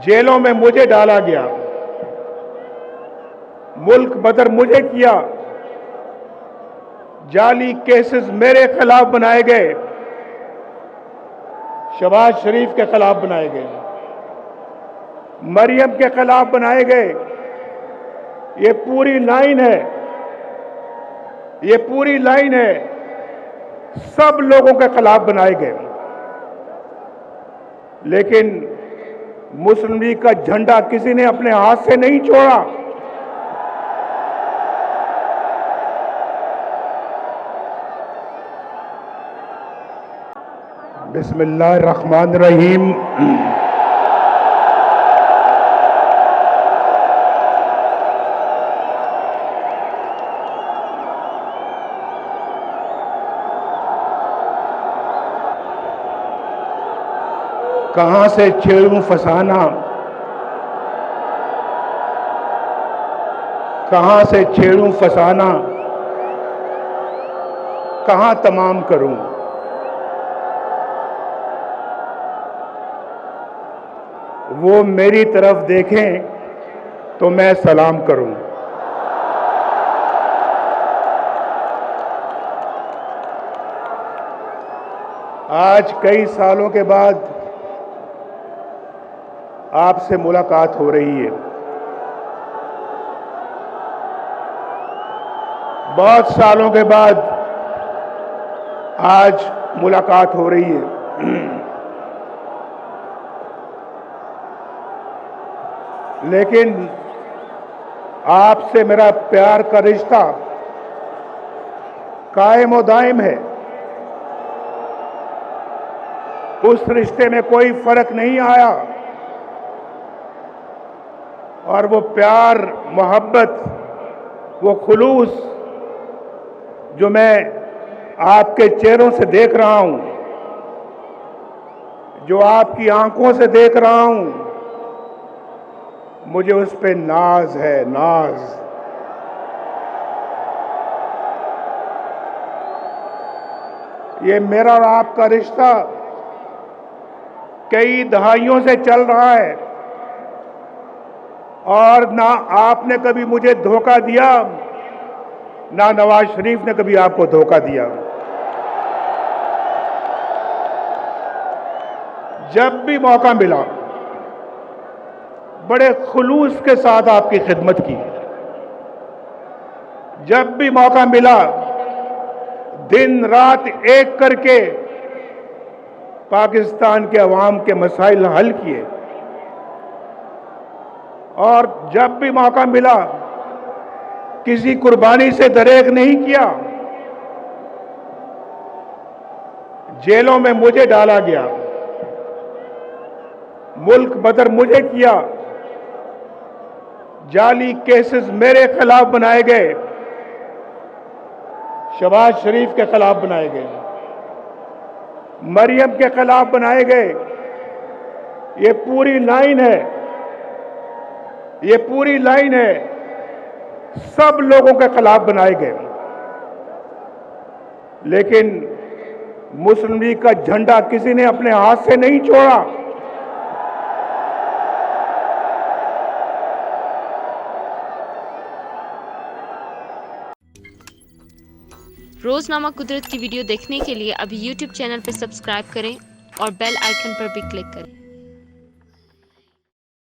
जेलों में मुझे डाला गया, मुल्क बदर मुझे किया, जाली केसेस मेरे खिलाफ बनाए गए, शहबाज शरीफ के खिलाफ बनाए गए, मरियम के खिलाफ बनाए गए। ये पूरी लाइन है, ये पूरी लाइन है, सब लोगों के खिलाफ बनाए गए। लेकिन मुस्लिम लीग का झंडा किसी ने अपने हाथ से नहीं छोड़ा। बिस्मिल्लाहिर्रहमानिर्रहीम। कहां से छेड़ूं फसाना, कहां से छेड़ूं फसाना, कहां तमाम करूं। वो मेरी तरफ देखें तो मैं सलाम करूं। आज कई सालों के बाद आपसे मुलाकात हो रही है। बहुत सालों के बाद आज मुलाकात हो रही है। लेकिन आपसे मेरा प्यार का रिश्ता कायम और दायम है। उस रिश्ते में कोई फर्क नहीं आया और वो प्यार, मोहब्बत, वो खुलूस जो मैं आपके चेहरों से देख रहा हूं, जो आपकी आंखों से देख रहा हूं, मुझे उस पे नाज है, नाज। ये मेरा और आपका रिश्ता कई दहाइयों से चल रहा है और ना आपने कभी मुझे धोखा दिया, ना नवाज शरीफ ने कभी आपको धोखा दिया। जब भी मौका मिला बड़े खुलूस के साथ आपकी खिदमत की। जब भी मौका मिला दिन रात एक करके पाकिस्तान के अवाम के मसाइल हल किए और जब भी मौका मिला किसी कुर्बानी से दरेक नहीं किया। जेलों में मुझे डाला गया, मुल्क बदर मुझे किया, जाली केसेस मेरे खिलाफ बनाए गए, शहबाज शरीफ के खिलाफ बनाए गए, मरियम के खिलाफ बनाए गए। ये पूरी लाइन है, ये पूरी लाइन है, सब लोगों के खिलाफ बनाए गए। लेकिन मुस्लिम लीग का झंडा किसी ने अपने हाथ से नहीं छोड़ा। रोजनामा कुदरत की वीडियो देखने के लिए अभी YouTube चैनल पर सब्सक्राइब करें और बेल आइकन पर भी क्लिक करें।